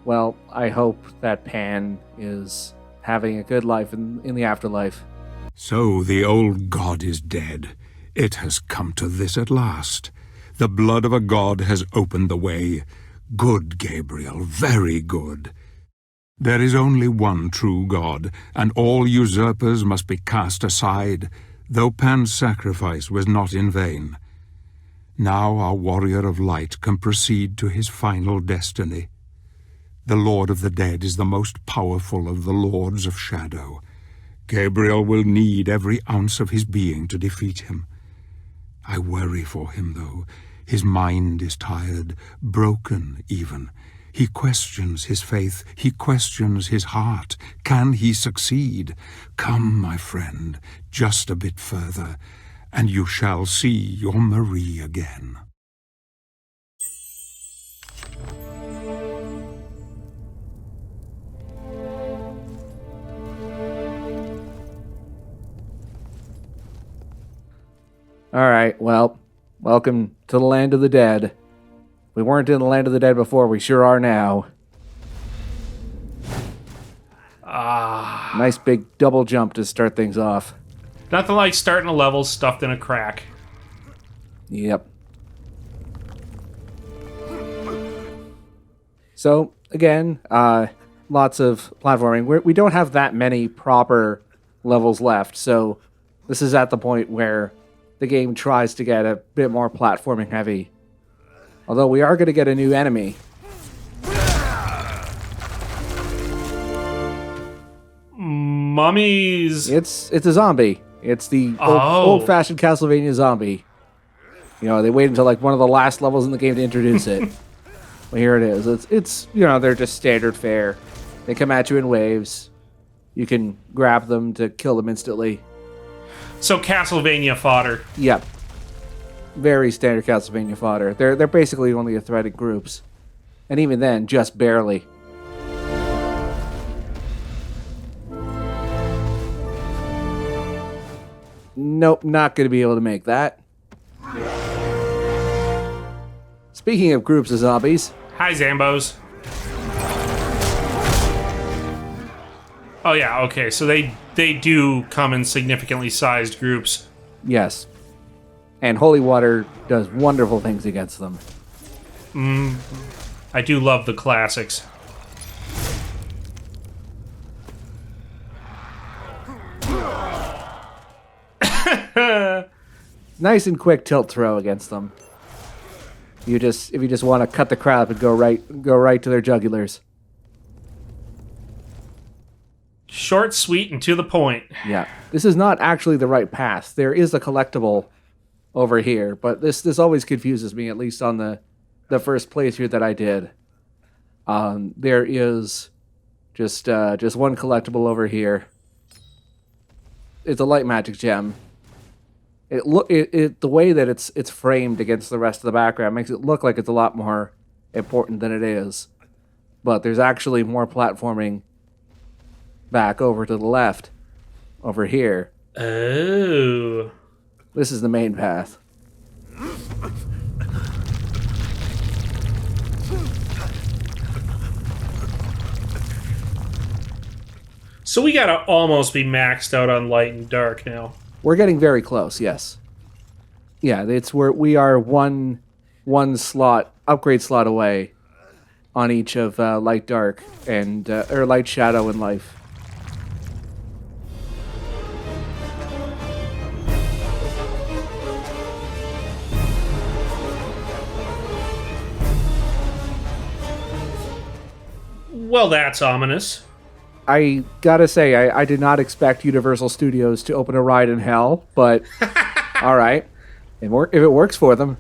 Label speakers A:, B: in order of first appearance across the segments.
A: Well, I hope that Pan is having a good life in the afterlife.
B: So the old god is dead. It has come to this at last. The blood of a god has opened the way. Good, Gabriel, very good. There is only one true God, and all usurpers must be cast aside, though Pan's sacrifice was not in vain. Now our warrior of light can proceed to his final destiny. The Lord of the Dead is the most powerful of the Lords of Shadow. Gabriel will need every ounce of his being to defeat him. I worry for him, though. His mind is tired, broken even. He questions his faith. He questions his heart. Can he succeed? Come, my friend, just a bit further, and you shall see your Marie again.
A: All right, well, welcome to the land of the dead. We weren't in the land of the dead before, we sure are now. Nice big double jump to start things off.
C: Nothing like starting a level stuffed in a crack.
A: Yep. So, again, lots of platforming. We don't have that many proper levels left, so this is at the point where the game tries to get a bit more platforming heavy. Although we are going to get a new enemy.
C: Mummies.
A: It's a zombie. It's the old-fashioned Castlevania zombie. You know, they wait until like one of the last levels in the game to introduce it. Well, here it is. It's you know, they're just standard fare. They come at you in waves. You can grab them to kill them instantly.
C: So Castlevania fodder.
A: Yep. Very standard Castlevania fodder. They're basically only a threat in groups. And even then, just barely. Nope, not going to be able to make that. Speaking of groups of zombies.
C: Hi, Zambos. Oh yeah, okay, so they do come in significantly sized groups.
A: Yes. And holy water does wonderful things against them.
C: I do love the classics.
A: Nice and quick tilt throw against them. If you just want to cut the crap and go right to their jugulars.
C: Short, sweet, and to the point.
A: Yeah. This is not actually the right path. There is a collectible over here, but this always confuses me, at least on the first playthrough that I did. There is just one collectible over here. It's a light magic gem. The way that it's framed against the rest of the background makes it look like it's a lot more important than it is. But there's actually more platforming back over to the left, over here.
C: Oh.
A: This is the main path.
C: So we gotta almost be maxed out on light and dark now.
A: We're getting very close, yes. Yeah, it's where we are one slot, upgrade slot away on each of light, dark, and or light, shadow, and life.
C: Well, that's ominous.
A: I gotta say, I did not expect Universal Studios to open a ride in hell, but all right. If it works for them.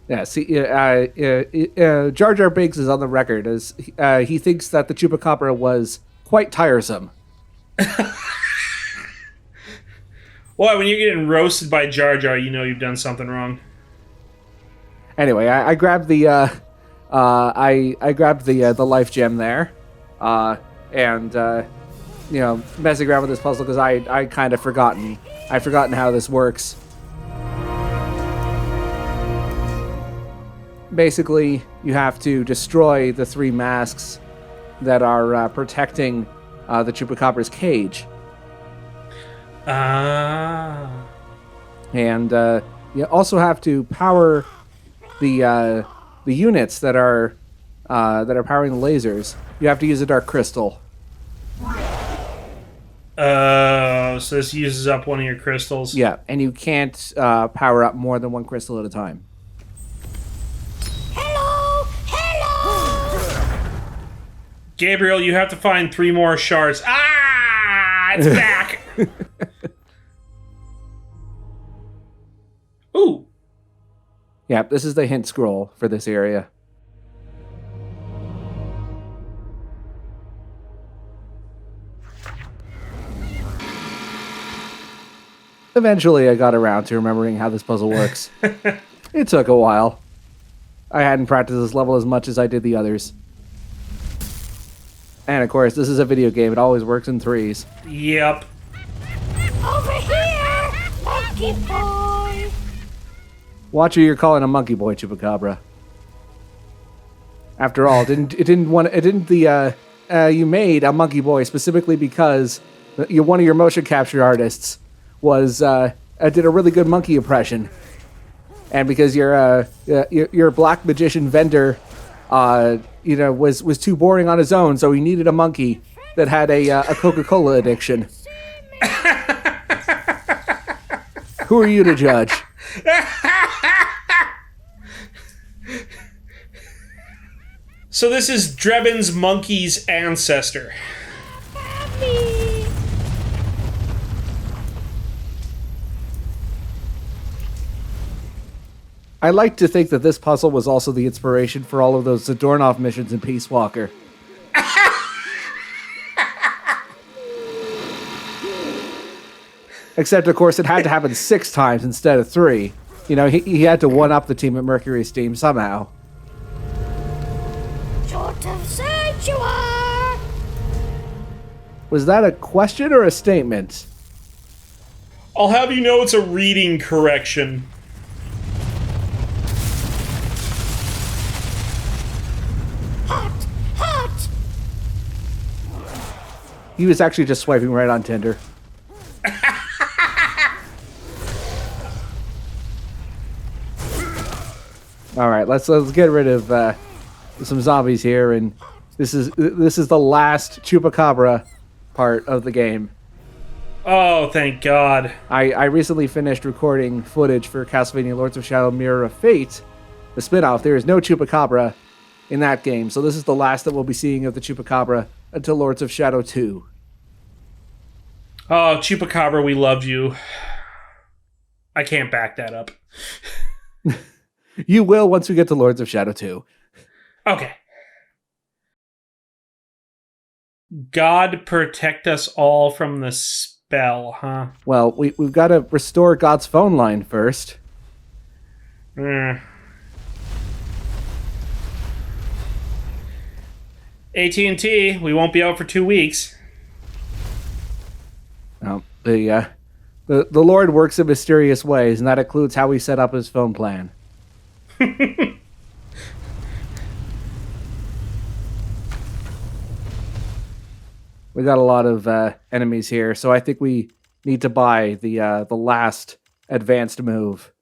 A: Yeah, see, Jar Jar Binks is on the record as he thinks that the Chupacabra was quite tiresome.
C: Well, when you're getting roasted by Jar Jar, you know you've done something wrong.
A: Anyway, I grabbed the I grabbed the life gem there, and messing around with this puzzle because I kind of forgotten how this works. Basically, you have to destroy the 3 masks that are protecting the Chupacabra's cage. And you also have to power the units that are powering the lasers. You have to use a dark crystal.
C: So this uses up one of your crystals.
A: Yeah, and you can't power up more than 1 crystal at a time.
C: Gabriel, you have to find 3 more shards. It's back! Ooh.
A: Yeah, this is the hint scroll for this area. Eventually, I got around to remembering how this puzzle works. It took a while. I hadn't practiced this level as much as I did the others. And of course, this is a video game. It always works in 3s.
C: Yep.
D: Over here, monkey boy.
A: Watch who you're calling a monkey boy, Chupacabra. After all, you made a monkey boy specifically because one of your motion capture artists was did a really good monkey impression, and because your black magician vendor was too boring on his own, so he needed a monkey that had a Coca-Cola addiction. Who are you to judge?
C: So this is Drebin's monkey's ancestor.
A: I like to think that this puzzle was also the inspiration for all of those Zadornov missions in Peace Walker. Except, of course, it had to happen 6 times instead of 3. You know, he had to one-up the team at Mercury's team somehow.
D: Short of sanctuary.
A: Was that a question or a statement?
C: I'll have you know it's a reading correction.
D: Hot, hot.
A: He was actually just swiping right on Tinder. All right, let's get rid of some zombies here, and this is the last Chupacabra part of the game.
C: Oh, thank God.
A: I recently finished recording footage for Castlevania Lords of Shadow Mirror of Fate, the spin-off. There is no Chupacabra in that game, so this is the last that we'll be seeing of the Chupacabra until Lords of Shadow 2.
C: Oh, Chupacabra, we loved you. I can't back that up.
A: You will once we get to Lords of Shadow 2.
C: Okay. God protect us all from the spell, huh?
A: Well, we've got to restore God's phone line first.
C: AT&T, we won't be out for 2 weeks.
A: Oh, the Lord works in mysterious ways, and that includes how he set up his phone plan. We got a lot of enemies here, so I think we need to buy the last advanced move,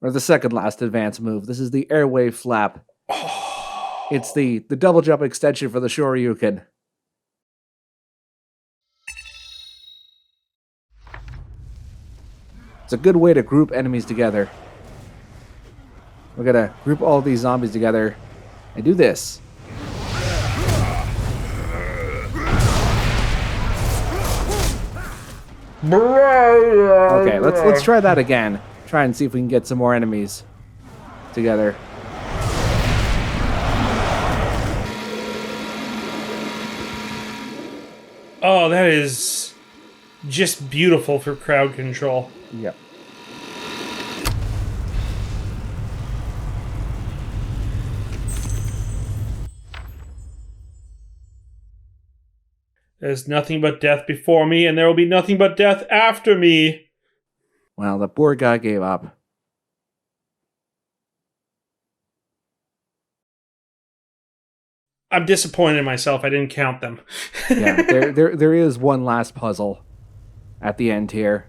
A: or the second last advanced move. This is the Airwave Flap. It's the double jump extension for the Shoryuken. It's a good way to group enemies together. We're gonna group all these zombies together and do this. Okay, let's try that again. Try and see if we can get some more enemies. together.
C: Oh, that is just beautiful for crowd control.
A: Yep.
C: There's nothing but death before me, and there will be nothing but death after me.
A: Well, the poor guy gave up.
C: I'm disappointed in myself. I didn't count them.
A: Yeah, there is one last puzzle at the end here.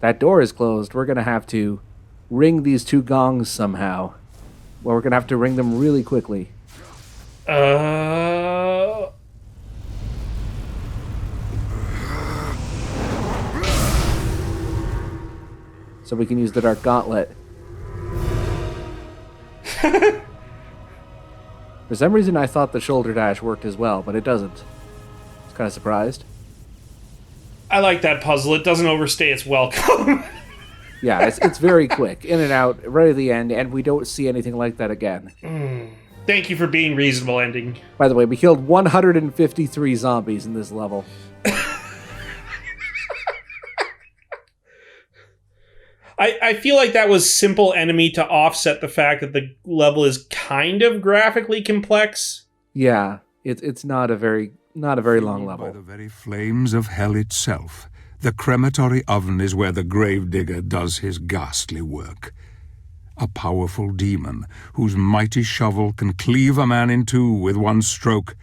A: That door is closed. We're going to have to ring these two gongs somehow. Well, we're going to have to ring them really quickly. So we can use the Dark Gauntlet. For some reason, I thought the shoulder dash worked as well, but it doesn't. I was kind of surprised.
C: I like that puzzle. It doesn't overstay its welcome.
A: Yeah, it's very quick. In and out, right at the end, and we don't see anything like that again.
C: Thank you for being reasonable, ending.
A: By the way, we killed 153 zombies in this level.
C: I feel like that was simple enemy to offset the fact that the level is kind of graphically complex.
A: Yeah, it's not a very long
B: By
A: level.
B: the very flames of hell itself, the crematory oven is where the gravedigger does his ghastly work. A powerful demon whose mighty shovel can cleave a man in two with one stroke.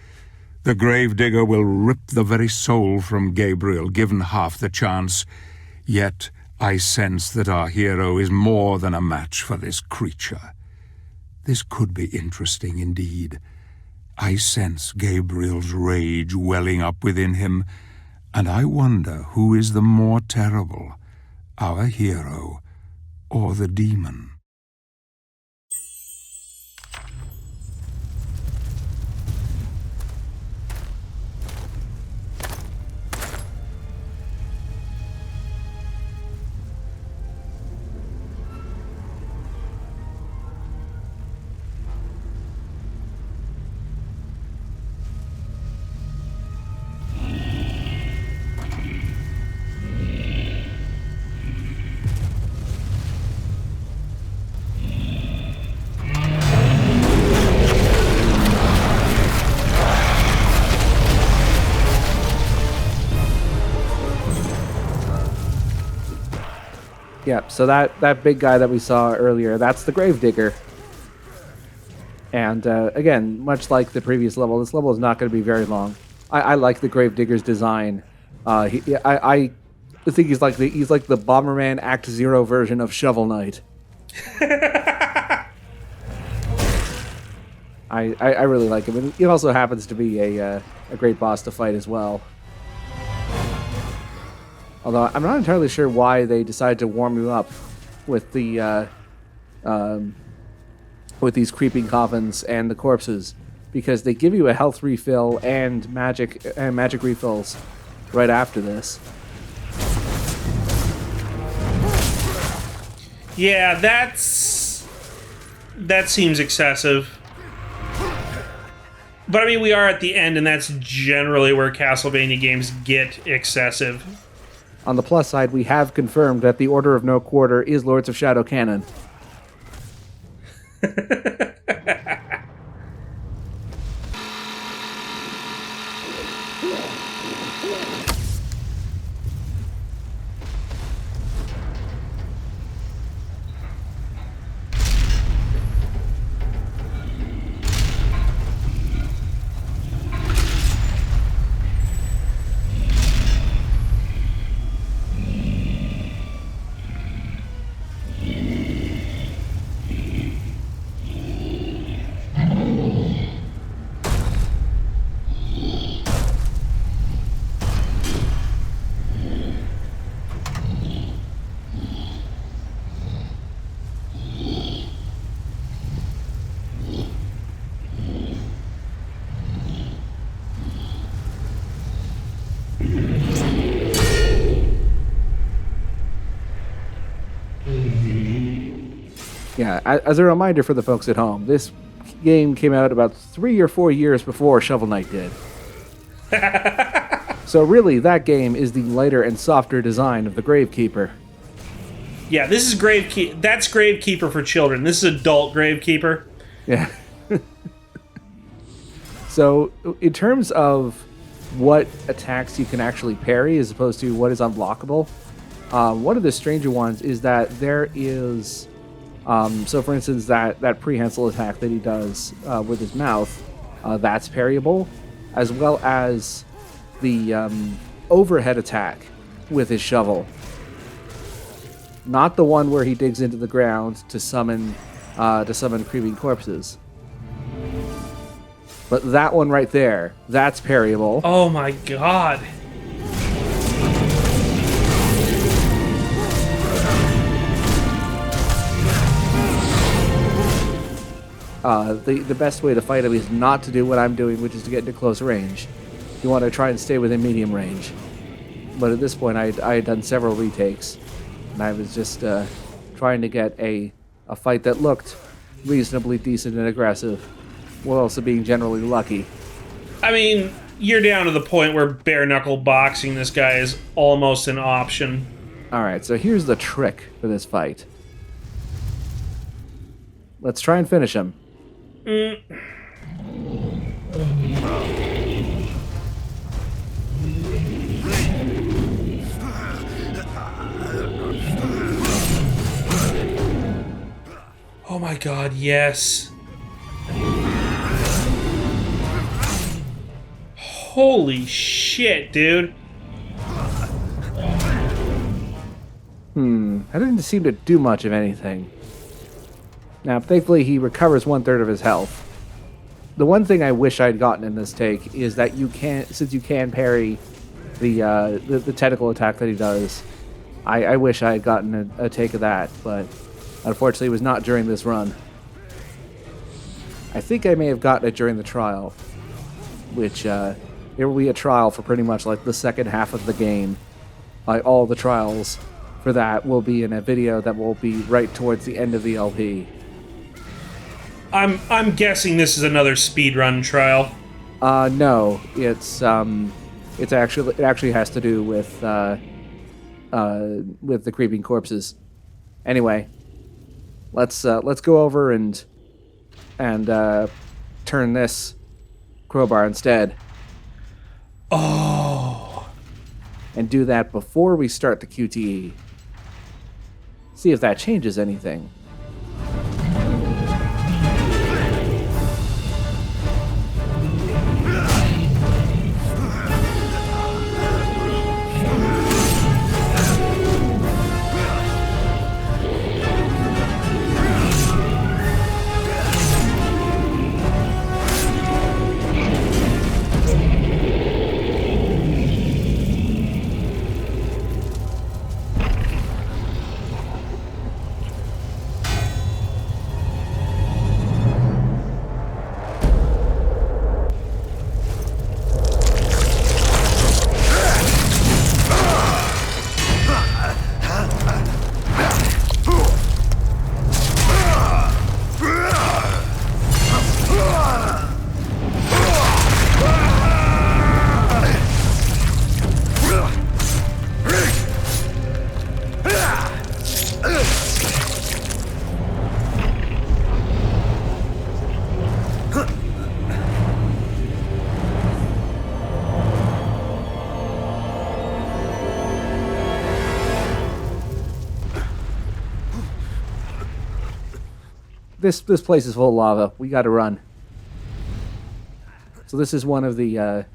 B: The gravedigger will rip the very soul from Gabriel, given half the chance. Yet I sense that our hero is more than a match for this creature. This could be interesting indeed. I sense Gabriel's rage welling up within him, and I wonder who is the more terrible, our hero or the demon.
A: Yeah, so that big guy that we saw earlier, that's the Gravedigger. And again, much like the previous level, this level is not going to be very long. I like the Gravedigger's design. I think he's like the Bomberman Act Zero version of Shovel Knight. I really like him. And it also happens to be a great boss to fight as well. Although I'm not entirely sure why they decided to warm you up with the with these creeping coffins and the corpses, because they give you a health refill and magic refills right after this.
C: Yeah, that seems excessive. But I mean, we are at the end, and that's generally where Castlevania games get excessive.
A: On the plus side, we have confirmed that the Order of No Quarter is Lords of Shadow canon. Yeah, as a reminder for the folks at home, this game came out about 3 or 4 years before Shovel Knight did. So really, that game is the lighter and softer design of the Gravekeeper.
C: Yeah, this is that's Gravekeeper for children. This is adult Gravekeeper.
A: Yeah. So, in terms of what attacks you can actually parry as opposed to what is unblockable, one of the stranger ones is that there is... so, for instance, that prehensile attack that he does with his mouth, that's parryable, as well as the overhead attack with his shovel. Not the one where he digs into the ground to summon creeping corpses. But that one right there, that's parryable.
C: Oh my god.
A: The best way to fight him is not to do what I'm doing, which is to get into close range. You want to try and stay within medium range. But at this point, I had done several retakes, and I was just trying to get a fight that looked reasonably decent and aggressive, while also being generally lucky.
C: I mean, you're down to the point where bare-knuckle boxing this guy is almost an option.
A: Alright, so here's the trick for this fight. Let's try and finish him.
C: Oh my god, yes. Holy shit, dude.
A: I didn't seem to do much of anything. Now, thankfully, he recovers 1/3 of his health. The one thing I wish I'd gotten in this take is that you can't, since you can parry the tentacle attack that he does, I wish I had gotten a take of that, but unfortunately it was not during this run. I think I may have gotten it during the trial, which there will be a trial for pretty much like the second half of the game. All the trials for that will be in a video that will be right towards the end of the LP.
C: I'm guessing this is another speedrun trial.
A: No, it actually has to do with the creeping corpses. Anyway, let's go over and turn this crowbar instead.
C: Oh.
A: And do that before we start the QTE. See if that changes anything. This place is full of lava. We gotta run. So this is one of the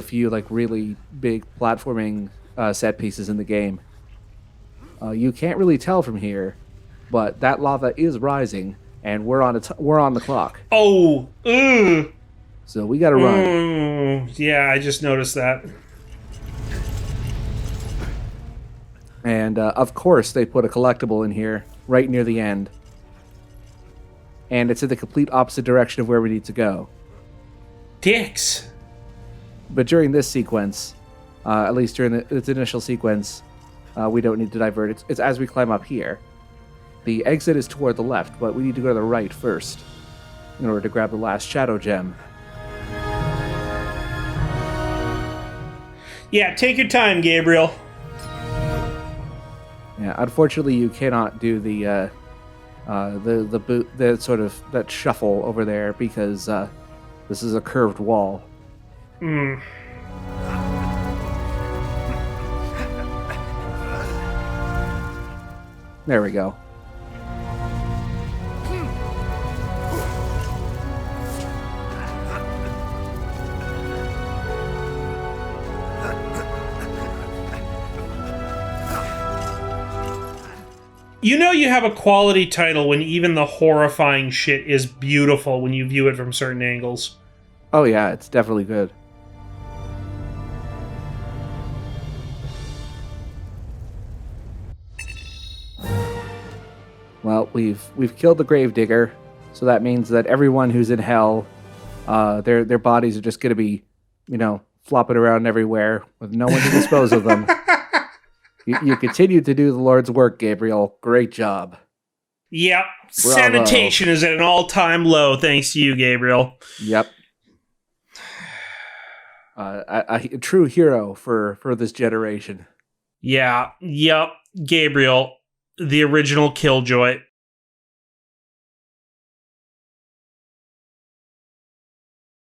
A: few like really big platforming set pieces in the game. You can't really tell from here, but that lava is rising, and we're on the clock.
C: Oh,
A: So we gotta run.
C: Yeah, I just noticed that.
A: And of course, they put a collectible in here right near the end. And it's in the complete opposite direction of where we need to go.
C: Dicks.
A: But during this sequence, at least during its initial sequence, we don't need to divert. It's as we climb up here. The exit is toward the left, but we need to go to the right first in order to grab the last shadow gem.
C: Yeah, take your time, Gabriel.
A: Yeah, unfortunately, you cannot do the sort of that shuffle over there because this is a curved wall.
C: Hmm.
A: There we go.
C: You know you have a quality title when even the horrifying shit is beautiful when you view it from certain angles.
A: Oh yeah, it's definitely good. Well, we've killed the gravedigger, so that means that everyone who's in hell, their bodies are just gonna be, flopping around everywhere with no one to dispose of them. You continue to do the Lord's work, Gabriel. Great job.
C: Yep.
A: Bravo.
C: Sanitation is at an all-time low thanks to you, Gabriel.
A: Yep. A true hero for this generation.
C: Yeah. Yep. Gabriel, the original Killjoy.